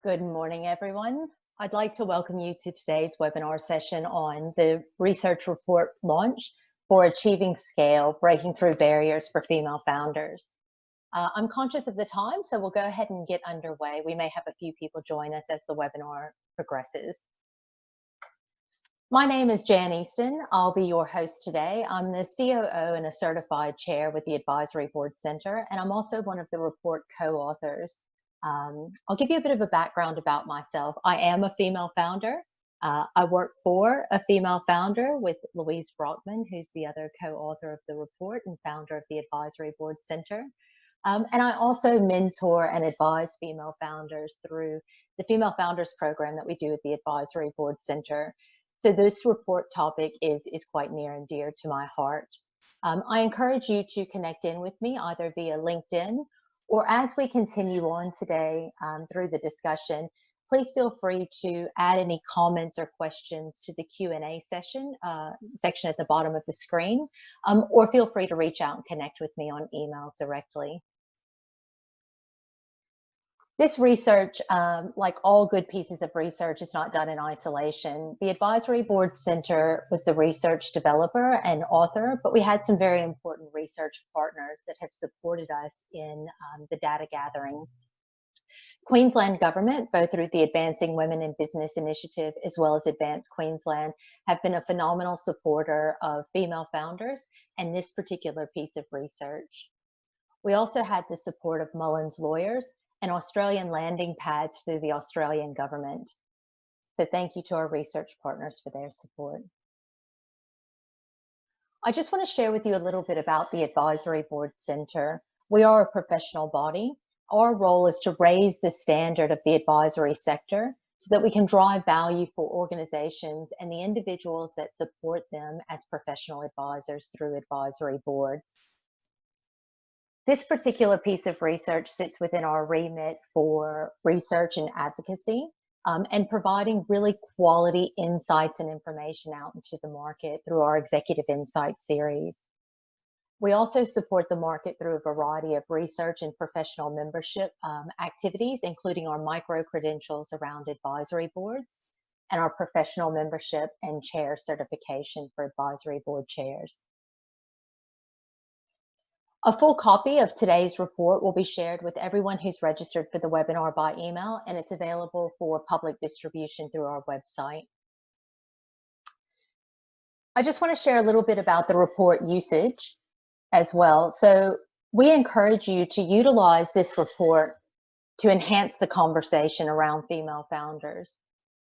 Good morning, everyone. I'd like to welcome you to today's webinar session on the research report launch for Achieving Scale, Breaking Through Barriers for Female Founders. I'm conscious of the time, so we'll go ahead and get underway. We may have a few people join us as the webinar progresses. My name is Jan Easton. I'll be your host today. I'm the COO and a certified chair with the Advisory Board Center, and I'm also one of the report co-authors. I'll give you a bit of a background about myself. I am a female founder. I work for a female founder with Louise Brockman, who's the other co-author of the report and founder of the Advisory Board Center. And I also mentor and advise female founders through the Female Founders Program that we do at the Advisory Board Center. So this report topic is quite near and dear to my heart. I encourage you to connect in with me either via LinkedIn or as we continue on today through the discussion. Please feel free to add any comments or questions to the Q&A section at the bottom of the screen, or feel free to reach out and connect with me on email directly. This research, like all good pieces of research, is not done in isolation. The Advisory Board Center was the research developer and author, but we had some very important research partners that have supported us in the data gathering. Queensland Government, both through the Advancing Women in Business initiative as well as Advance Queensland, have been a phenomenal supporter of female founders and this particular piece of research. We also had the support of Mullins Lawyers and Australian landing pads through the Australian government. So thank you to our research partners for their support. I just want to share with you a little bit about the Advisory Board Center. We are a professional body. Our role is to raise the standard of the advisory sector so that we can drive value for organizations and the individuals that support them as professional advisors through advisory boards. This particular piece of research sits within our remit for research and advocacy and providing really quality insights and information out into the market through our Executive Insight series. We also support the market through a variety of research and professional membership activities, including our micro-credentials around advisory boards and our professional membership and chair certification for advisory board chairs. A full copy of today's report will be shared with everyone who's registered for the webinar by email, and it's available for public distribution through our website. I just want to share a little bit about the report usage as well. So we encourage you to utilize this report to enhance the conversation around female founders.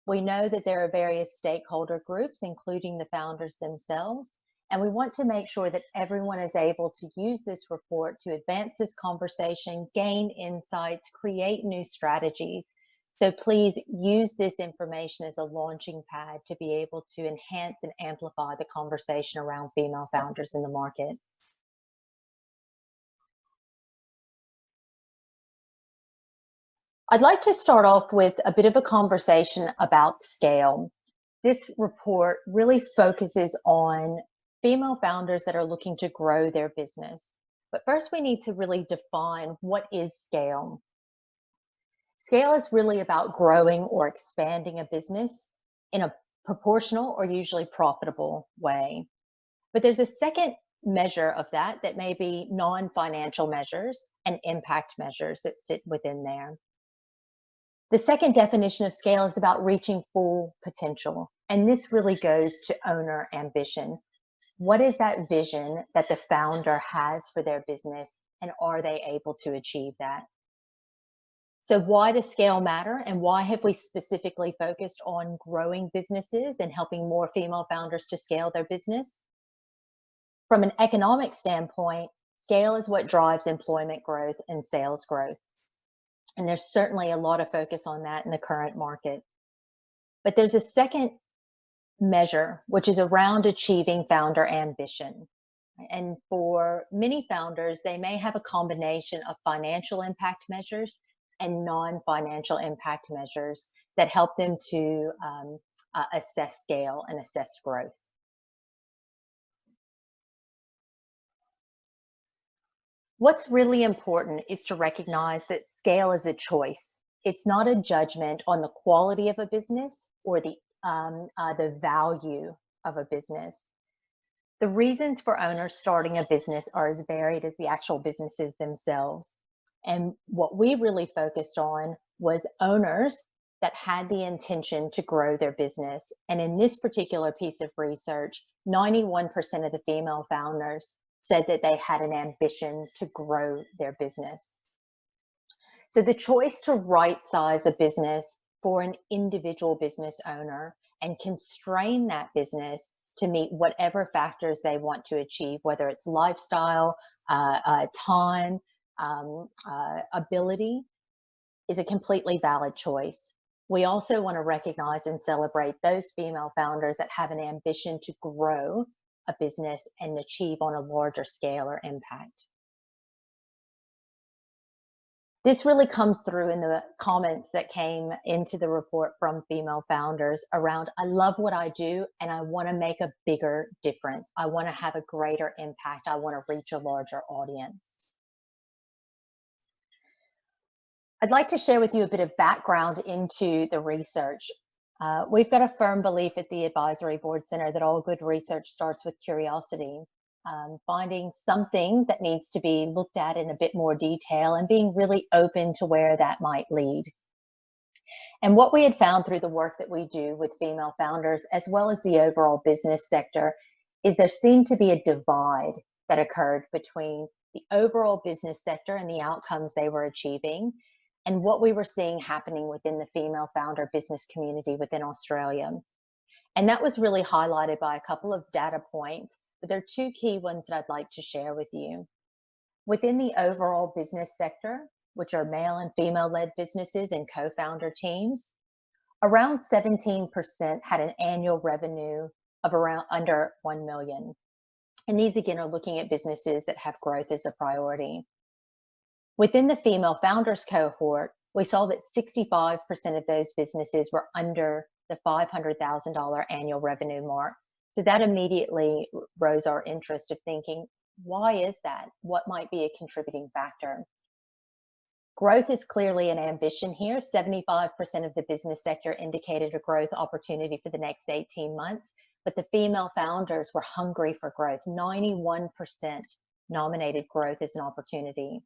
We know that there are various stakeholder groups, including the founders themselves, and we want to make sure that everyone is able to use this report to advance this conversation, gain insights, create new strategies. So please use this information as a launching pad to be able to enhance and amplify the conversation around female founders in the market. I'd like to start off with a bit of a conversation about scale. This report really focuses on female founders that are looking to grow their business. But first, we need to really define what is scale. Scale is really about growing or expanding a business in a proportional or usually profitable way. But there's a second measure of that may be non-financial measures and impact measures that sit within there. The second definition of scale is about reaching full potential, and this really goes to owner ambition. What is that vision that the founder has for their business, and are they able to achieve that? So why does scale matter, and why have we specifically focused on growing businesses and helping more female founders to scale their business? From an economic standpoint, scale is what drives employment growth and sales growth. And there's certainly a lot of focus on that in the current market. But there's a second measure, which is around achieving founder ambition. And for many founders, they may have a combination of financial impact measures and non-financial impact measures that help them to assess scale and assess growth. What's really important is to recognize that scale is a choice. it's not a judgment on the quality of a business or the value of a business. The reasons for owners starting a business are as varied as the actual businesses themselves. And what we really focused on was owners that had the intention to grow their business. And in this particular piece of research, 91% of the female founders said that they had an ambition to grow their business. So the choice to right-size a business for an individual business owner and constrain that business to meet whatever factors they want to achieve, whether it's lifestyle, time, ability, is a completely valid choice. We also want to recognize and celebrate those female founders that have an ambition to grow a business and achieve on a larger scale or impact. This really comes through in the comments that came into the report from female founders around, I love what I do and I want to make a bigger difference. I want to have a greater impact. I want to reach a larger audience. I'd like to share with you a bit of background into the research. We've got a firm belief at the Advisory Board Center that all good research starts with curiosity. Finding something that needs to be looked at in a bit more detail and being really open to where that might lead. And what we had found through the work that we do with female founders, as well as the overall business sector, is there seemed to be a divide that occurred between the overall business sector and the outcomes they were achieving, and what we were seeing happening within the female founder business community within Australia. And that was really highlighted by a couple of data points. But there are two key ones that I'd like to share with you. Within the overall business sector, which are male and female-led businesses and co-founder teams, around 17% had an annual revenue of around under 1 million. And these again are looking at businesses that have growth as a priority. Within the female founders cohort, we saw that 65% of those businesses were under the $500,000 annual revenue mark. So that immediately rose our interest of thinking, why is that? What might be a contributing factor? Growth is clearly an ambition here. 75% of the business sector indicated a growth opportunity for the next 18 months, but the female founders were hungry for growth. 91% nominated growth as an opportunity.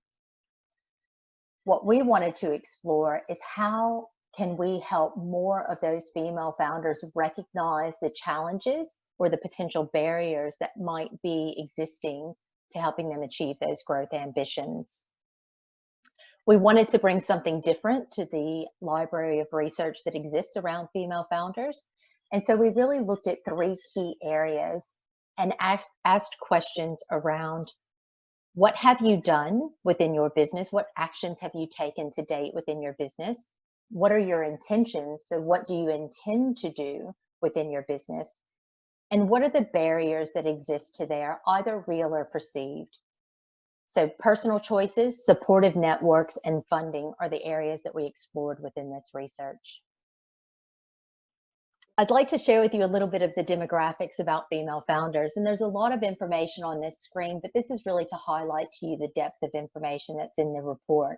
What we wanted to explore is how can we help more of those female founders recognize the challenges or the potential barriers that might be existing to helping them achieve those growth ambitions. We wanted to bring something different to the library of research that exists around female founders. And so we really looked at three key areas and asked questions around, what have you done within your business? What actions have you taken to date within your business? What are your intentions? So what do you intend to do within your business? And what are the barriers that exist to there, either real or perceived? So personal choices, supportive networks, and funding are the areas that we explored within this research. I'd like to share with you a little bit of the demographics about female founders. And there's a lot of information on this screen, but this is really to highlight to you the depth of information that's in the report.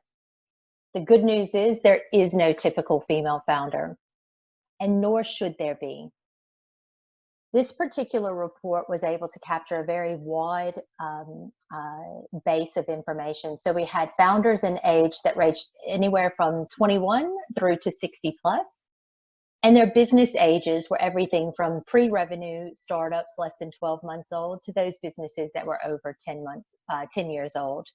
The good news is there is no typical female founder, and nor should there be. This particular report was able to capture a very wide base of information. So we had founders in age that ranged anywhere from 21 through to 60 plus. And their business ages were everything from pre-revenue startups less than 12 months old to those businesses that were over 10 years old.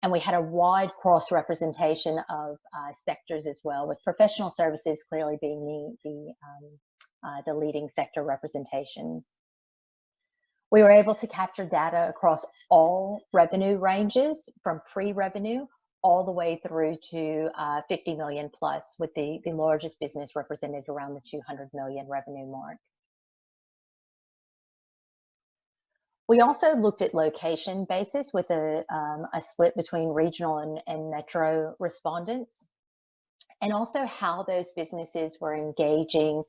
And we had a wide cross-representation of sectors as well, with professional services clearly being the leading sector representation. We were able to capture data across all revenue ranges, from pre-revenue all the way through to 50 million plus, with the largest business represented around the 200 million revenue mark. We also looked at location basis with a split between regional and metro respondents, and also how those businesses were engaging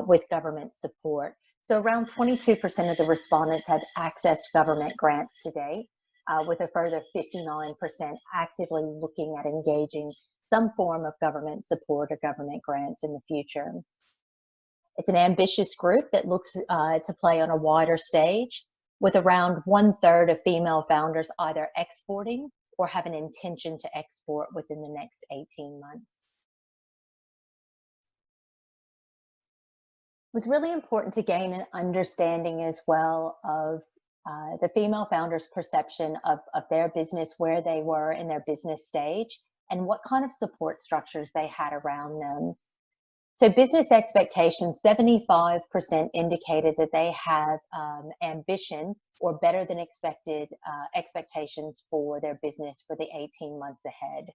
with government support. So around 22% of the respondents had accessed government grants to date, with a further 59% actively looking at engaging some form of government support or government grants in the future. It's an ambitious group that looks to play on a wider stage, with around 1/3 of female founders either exporting or have an intention to export within the next 18 months. It was really important to gain an understanding as well of the female founders' perception of their business, where they were in their business stage, and what kind of support structures they had around them. So business expectations, 75% indicated that they have ambition or better than expected expectations for their business for the 18 months ahead.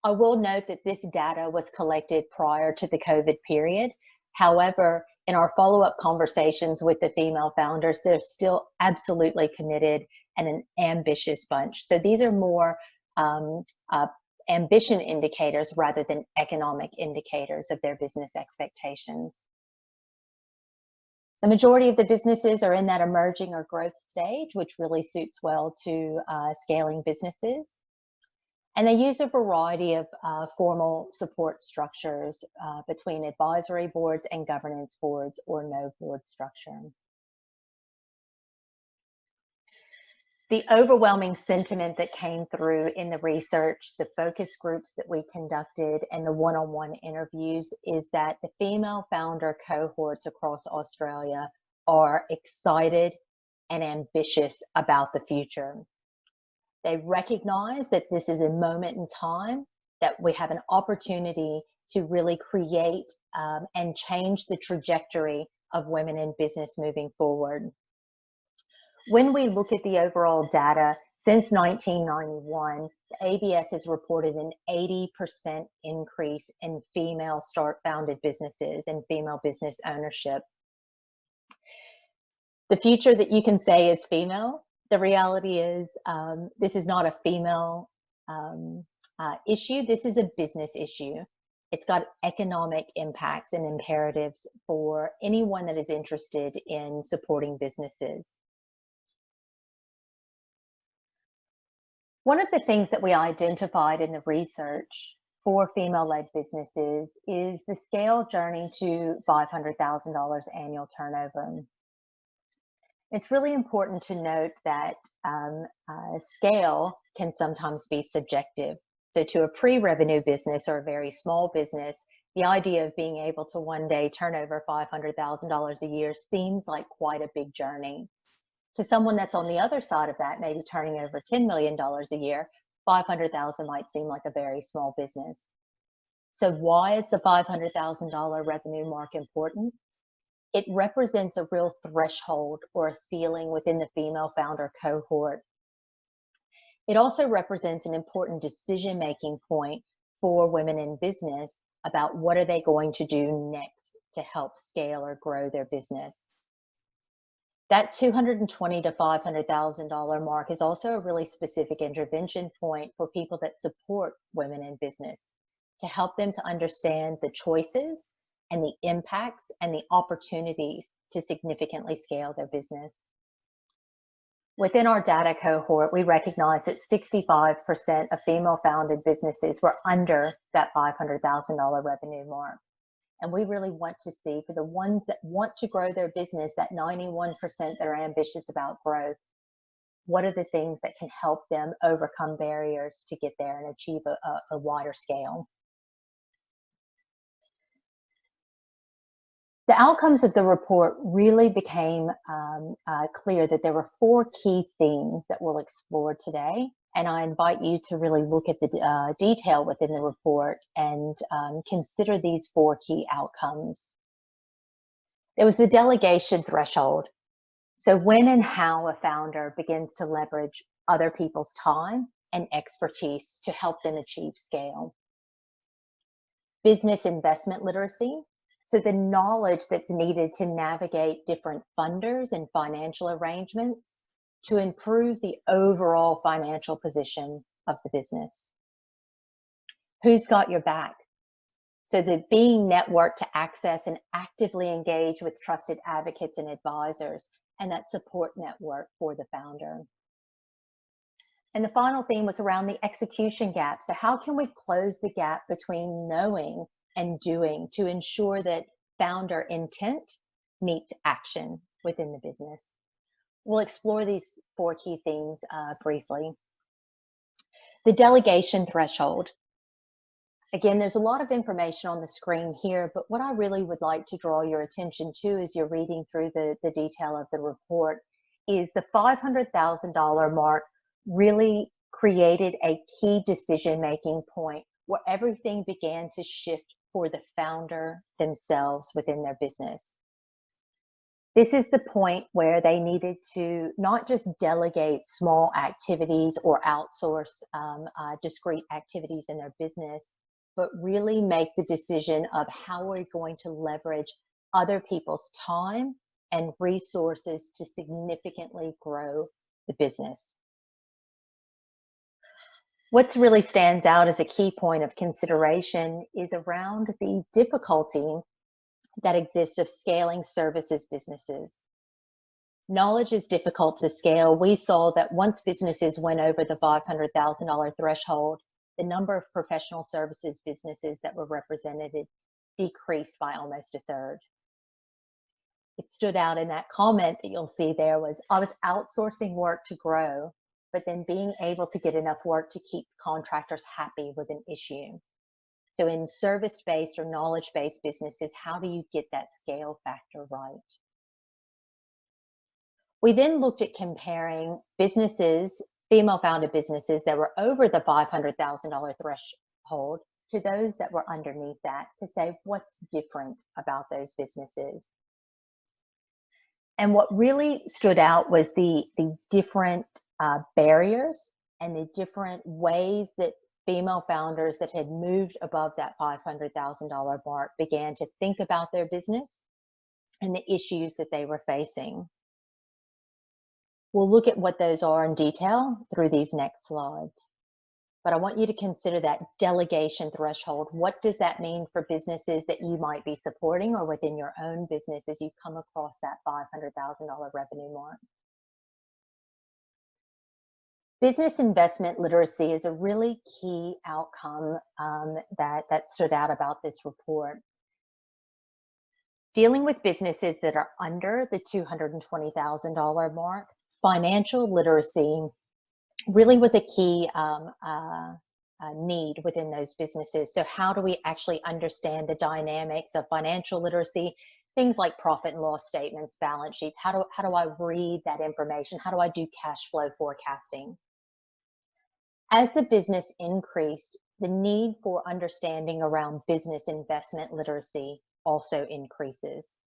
I will note that this data was collected prior to the COVID period. However, in our follow-up conversations with the female founders, they're still absolutely committed and an ambitious bunch. So these are more ambition indicators rather than economic indicators of their business expectations. The majority of the businesses are in that emerging or growth stage, which really suits well to scaling businesses. And they use a variety of formal support structures between advisory boards and governance boards, or no board structure. The overwhelming sentiment that came through in the research, the focus groups that we conducted, and the one-on-one interviews is that the female founder cohorts across Australia are excited and ambitious about the future. They recognize that this is a moment in time, that we have an opportunity to really create and change the trajectory of women in business moving forward. When we look at the overall data, since 1991, the ABS has reported an 80% increase in female founded businesses and female business ownership. The future that you can say is female. The reality is this is not a female issue. This is a business issue. It's got economic impacts and imperatives for anyone that is interested in supporting businesses. One of the things that we identified in the research for female-led businesses is the scale journey to $500,000 annual turnover. It's really important to note that scale can sometimes be subjective. So to a pre-revenue business or a very small business, the idea of being able to one day turn over $500,000 a year seems like quite a big journey. To someone that's on the other side of that, maybe turning over $10 million a year, $500,000 might seem like a very small business. So why is the $500,000 revenue mark important? It represents a real threshold or a ceiling within the female founder cohort. It also represents an important decision-making point for women in business about what are they going to do next to help scale or grow their business. That $220,000 to $500,000 mark is also a really specific intervention point for people that support women in business, to help them to understand the choices and the impacts and the opportunities to significantly scale their business. Within our data cohort, we recognize that 65% of female-founded businesses were under that $500,000 revenue mark. And we really want to see, for the ones that want to grow their business, that 91% that are ambitious about growth, what are the things that can help them overcome barriers to get there and achieve a wider scale? The outcomes of the report really became clear that there were 4 key themes that we'll explore today. And I invite you to really look at the detail within the report and consider these 4 key outcomes. There was the delegation threshold. So when and how a founder begins to leverage other people's time and expertise to help them achieve scale. Business investment literacy. So the knowledge that's needed to navigate different funders and financial arrangements to improve the overall financial position of the business. Who's got your back? So that being networked to access and actively engage with trusted advocates and advisors, and that support network for the founder. And the final theme was around the execution gap. So how can we close the gap between knowing and doing to ensure that founder intent meets action within the business? We'll explore these 4 key themes briefly. The delegation threshold. Again, there's a lot of information on the screen here, but what I really would like to draw your attention to as you're reading through the detail of the report is the $500,000 mark really created a key decision-making point where everything began to shift for the founder themselves within their business. This is the point where they needed to not just delegate small activities or outsource discrete activities in their business, but really make the decision of how we're going to leverage other people's time and resources to significantly grow the business. What really stands out as a key point of consideration is around the difficulty that exists of scaling services businesses. Knowledge is difficult to scale. We saw that once businesses went over the $500,000 threshold, the number of professional services businesses that were represented decreased by almost a third. It stood out in that comment that you'll see there was, I was outsourcing work to grow, but then being able to get enough work to keep contractors happy was an issue. So in service-based or knowledge-based businesses, how do you get that scale factor right? We then looked at comparing businesses, female-founded businesses that were over the $500,000 threshold to those that were underneath that to say what's different about those businesses. And what really stood out was the different barriers and the different ways that female founders that had moved above that $500,000 mark began to think about their business and the issues that they were facing. We'll look at what those are in detail through these next slides. But I want you to consider that delegation threshold. What does that mean for businesses that you might be supporting or within your own business as you come across that $500,000 revenue mark? Business investment literacy is a really key outcome that stood out about this report. Dealing with businesses that are under the $220,000 mark, financial literacy really was a key need within those businesses. So how do we actually understand the dynamics of financial literacy? Things like profit and loss statements, balance sheets. How do I read that information? How do I do cash flow forecasting? As the business increased, the need for understanding around business investment literacy also increases.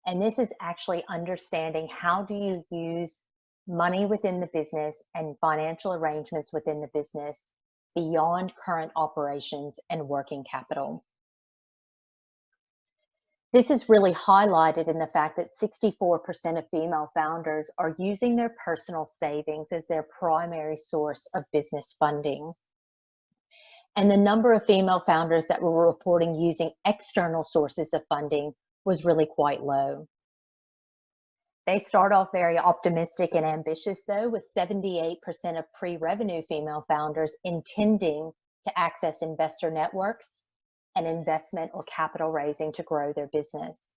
And this is actually understanding how do you use money within the business and financial arrangements within the business beyond current operations and working capital. This is really highlighted in the fact that 64% of female founders are using their personal savings as their primary source of business funding. And the number of female founders that were reporting using external sources of funding was really quite low. They start off very optimistic and ambitious, though, with 78% of pre-revenue female founders intending to access investor networks and investment or capital raising to grow their business.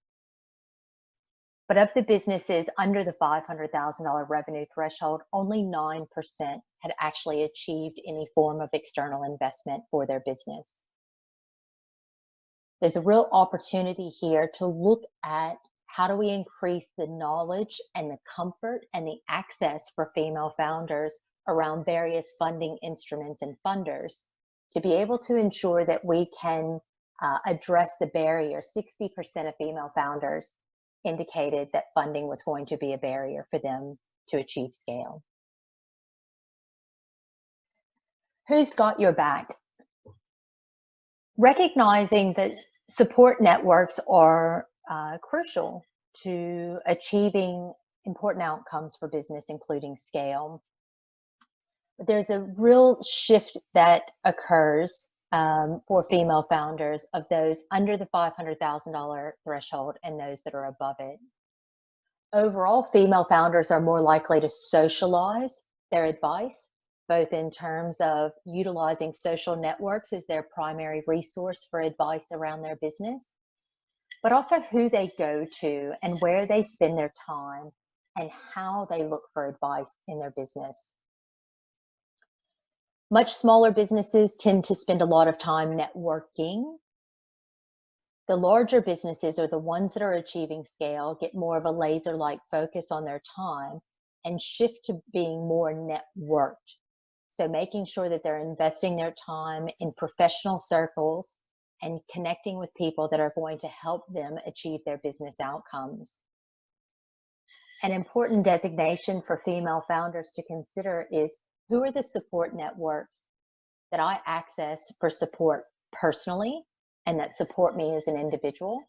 But of the businesses under the $500,000 revenue threshold, only 9% had actually achieved any form of external investment for their business. There's a real opportunity here to look at how do we increase the knowledge and the comfort and the access for female founders around various funding instruments and funders to be able to ensure that we can address the barrier. 60% of female founders indicated that funding was going to be a barrier for them to achieve scale. Who's got your back? Recognizing that support networks are crucial to achieving important outcomes for business, including scale. But there's a real shift that occurs for female founders of those under the $500,000 threshold and those that are above it. Overall, female founders are more likely to socialize their advice, both in terms of utilizing social networks as their primary resource for advice around their business, but also who they go to and where they spend their time and how they look for advice in their business. Much smaller businesses tend to spend a lot of time networking. The larger businesses, or the ones that are achieving scale, get more of a laser-like focus on their time and shift to being more networked. So making sure that they're investing their time in professional circles and connecting with people that are going to help them achieve their business outcomes. An important designation for female founders to consider is, who are the support networks that I access for support personally and that support me as an individual?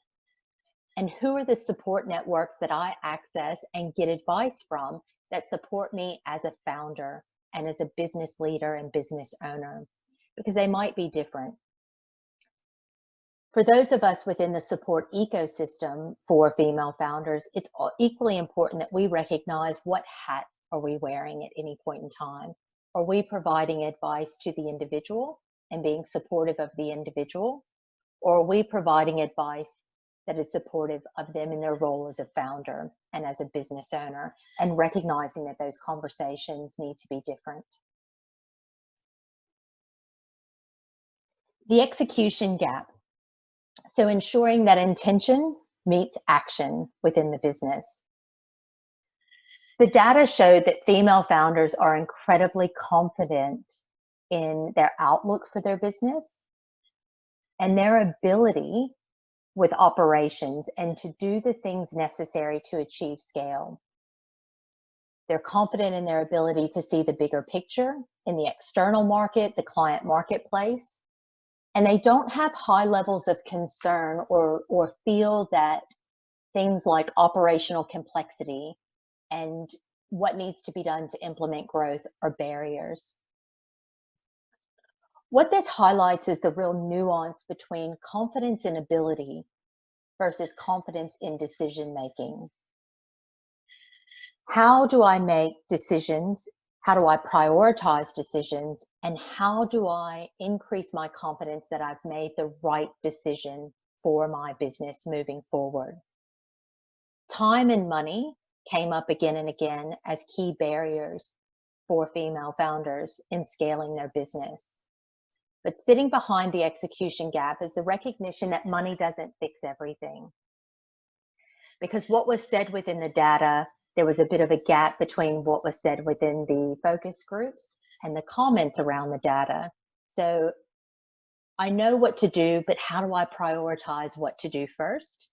And who are the support networks that I access and get advice from that support me as a founder and as a business leader and business owner? Because they might be different. For those of us within the support ecosystem for female founders, it's equally important that we recognize, what hat are we wearing at any point in time? Are we providing advice to the individual and being supportive of the individual? Or are we providing advice that is supportive of them in their role as a founder and as a business owner, and recognizing that those conversations need to be different? The execution gap. So ensuring that intention meets action within the business. The data showed that female founders are incredibly confident in their outlook for their business and their ability with operations and to do the things necessary to achieve scale. They're confident in their ability to see the bigger picture in the external market, the client marketplace, and they don't have high levels of concern or feel that things like operational complexity and what needs to be done to implement growth are barriers. What this highlights is the real nuance between confidence in ability versus confidence in decision making. How do I make decisions? How do I prioritize decisions? And how do I increase my confidence that I've made the right decision for my business moving forward? Time and money came up again and again as key barriers for female founders in scaling their business. But sitting behind the execution gap is the recognition that money doesn't fix everything. Because what was said within the data, there was a bit of a gap between what was said within the focus groups and the comments around the data. So I know what to do, but how do I prioritize what to do first?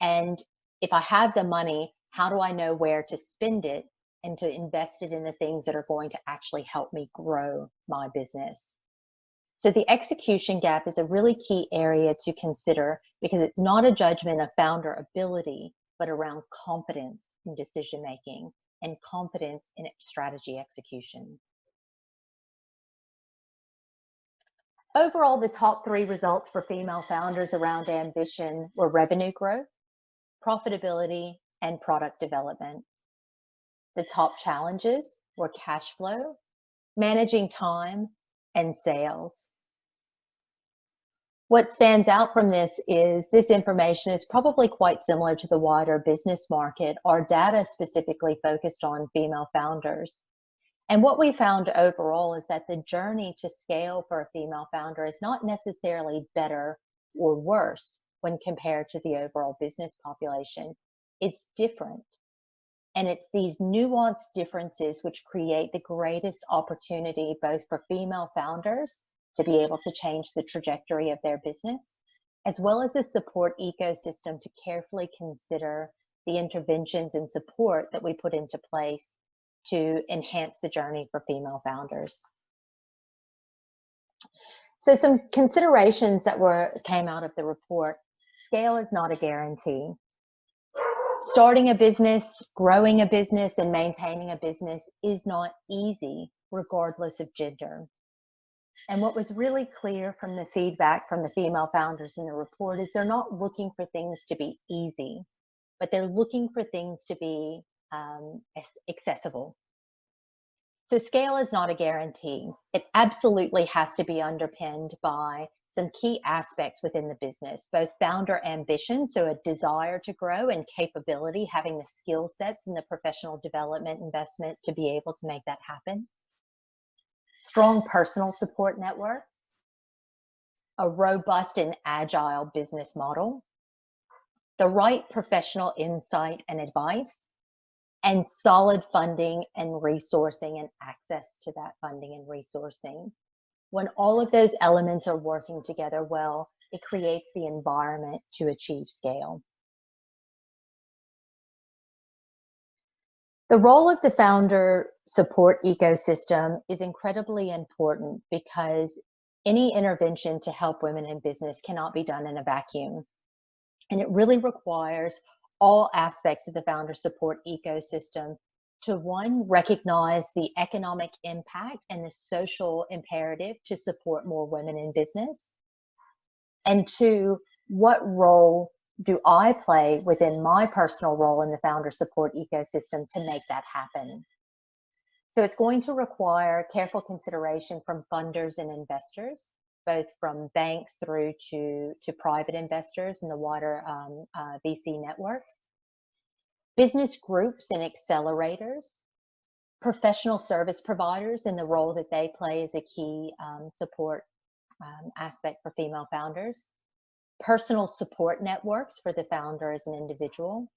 And if I have the money, how do I know where to spend it and to invest it in the things that are going to actually help me grow my business? So the execution gap is a really key area to consider, because it's not a judgment of founder ability, but around confidence in decision making and confidence in strategy execution. Overall, the top 3 results for female founders around ambition were revenue growth, profitability, and product development. The top challenges were cash flow, managing time, and sales. What stands out from this is this information is probably quite similar to the wider business market. Our data specifically focused on female founders. And what we found overall is that the journey to scale for a female founder is not necessarily better or worse when compared to the overall business population. It's different. And it's these nuanced differences which create the greatest opportunity both for female founders to be able to change the trajectory of their business, as well as a support ecosystem to carefully consider the interventions and support that we put into place to enhance the journey for female founders. So some considerations that came out of the report. Scale is not a guarantee. Starting a business, growing a business, and maintaining a business is not easy, regardless of gender. And what was really clear from the feedback from the female founders in the report is they're not looking for things to be easy, but they're looking for things to be accessible. So scale is not a guarantee. It absolutely has to be underpinned by some key aspects within the business, both founder ambition, so a desire to grow, and capability, having the skill sets and the professional development investment to be able to make that happen. Strong personal support networks, a robust and agile business model, the right professional insight and advice, and solid funding and resourcing and access to that funding and resourcing. When all of those elements are working together well, it creates the environment to achieve scale. The role of the founder support ecosystem is incredibly important because any intervention to help women in business cannot be done in a vacuum. And it really requires all aspects of the founder support ecosystem to, one, recognize the economic impact and the social imperative to support more women in business. And two, what role do I play within my personal role in the founder support ecosystem to make that happen? So it's going to require careful consideration from funders and investors, both from banks through to private investors and the wider VC networks, business groups and accelerators, professional service providers and the role that they play as a key support aspect for female founders, personal support networks for the founder as an individual,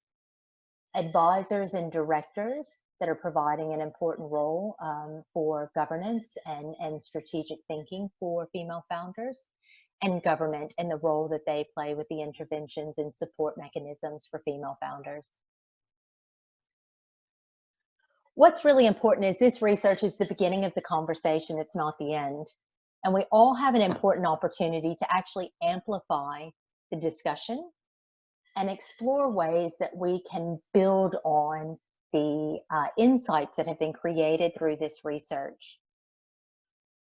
advisors and directors that are providing an important role for governance and strategic thinking for female founders, and government and the role that they play with the interventions and support mechanisms for female founders. What's really important is this research is the beginning of the conversation, it's not the end. And we all have an important opportunity to actually amplify the discussion and explore ways that we can build on the insights that have been created through this research.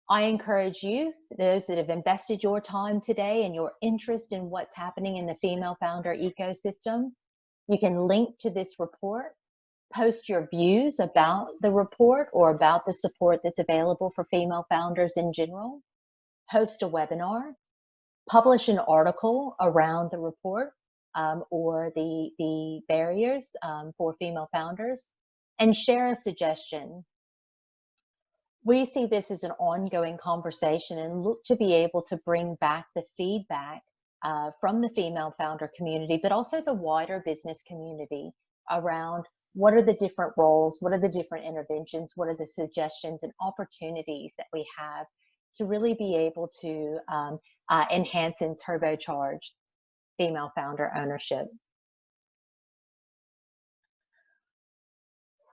I encourage you, those that have invested your time today and your interest in what's happening in the female founder ecosystem, you can link to this report, post your views about the report or about the support that's available for female founders in general, host a webinar, publish an article around the report or the barriers for female founders, and share a suggestion. We see this as an ongoing conversation and look to be able to bring back the feedback from the female founder community, but also the wider business community around what are the different roles, what are the different interventions, what are the suggestions and opportunities that we have to really be able to enhance and turbocharge female founder ownership.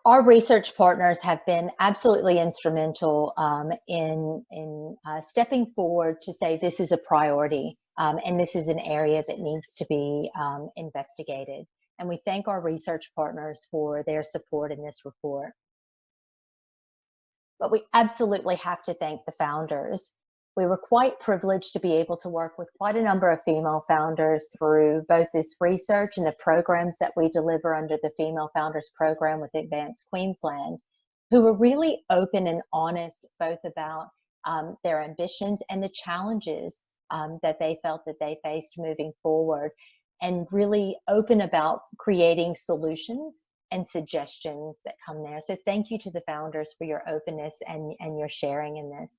Our research partners have been absolutely instrumental in stepping forward to say this is a priority and this is an area that needs to be investigated. And we thank our research partners for their support in this report. But we absolutely have to thank the founders. We were quite privileged to be able to work with quite a number of female founders through both this research and the programs that we deliver under the Female Founders Program with Advanced Queensland, who were really open and honest both about their ambitions and the challenges that they felt that they faced moving forward, and really open about creating solutions and suggestions that come there. So thank you to the founders for your openness and your sharing in this.